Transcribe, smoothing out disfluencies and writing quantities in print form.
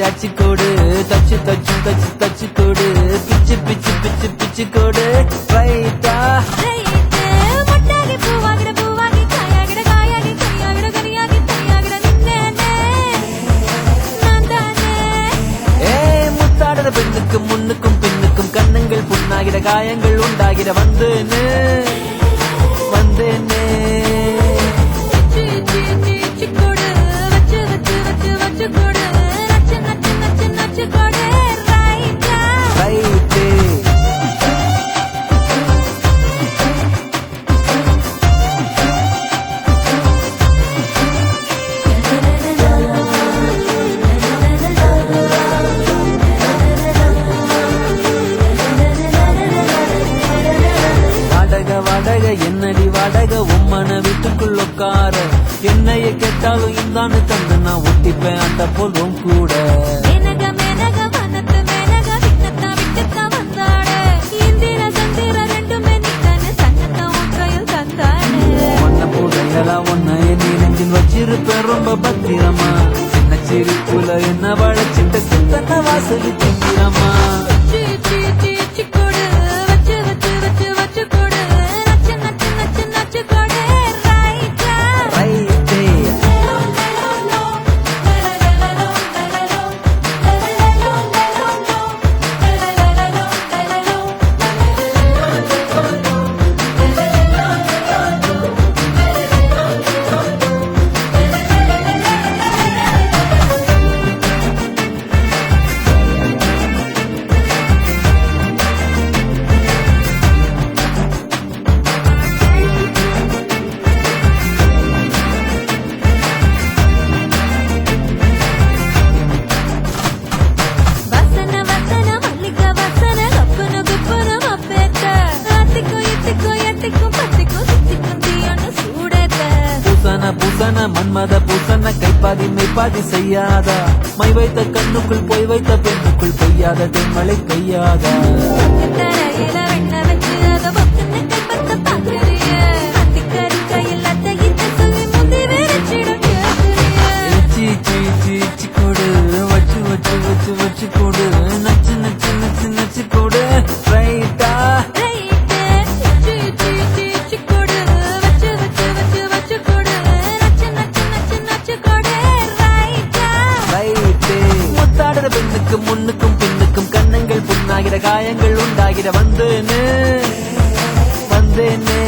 அச்சு கோடு தச்சு தச்சு தச்சு தச்சு கோடு பிச்சு பிச்சு பிச்சு பிச்சு கோடு ரைட்டா பெண்ணுக்கும் முன்னுக்கும் பின்னுக்கும் கண்ணங்கள் புண்ணாகிற காயங்கள் உண்டாகிற வந்தேன்னு வந்தேன்னு என்னடி வாடக உம்மன வீட்டுக்குள்ள உட்கார என்னைய கேட்டாலும் இந்தான்னு தந்து நான் ஒட்டிப்பேன் அந்த போலும் கூட ஒன்ன எண்ணி நெஞ்சில் வச்சிருப்பேன் ரொம்ப பத்திரமா என்ன சிரிப்புல என்ன வளச்சிட்ட சுத்தன வாசல் திங்கிறமா பூசன மன்மத பூசன கைப்பாதி மெய்ப்பாதி செய்யாதா மை வைத்த கண்ணுக்குள் போய் வைத்த பெண்ணுக்குள் பெய்யாத தென்மழை பெய்யாதா கொடு வச்சு வச்சு வச்சு வச்சு கொடு நச்சு நச்சு நச்சு நச்சு கொடு ரைட்டா பெண்ணுக்கும் முன்னுக்கும் பின்னுக்கும் கண்ணங்கள் புண்ணாகிற காயங்கள் உண்டாகிற வந்தேன்னு வந்தேன்னு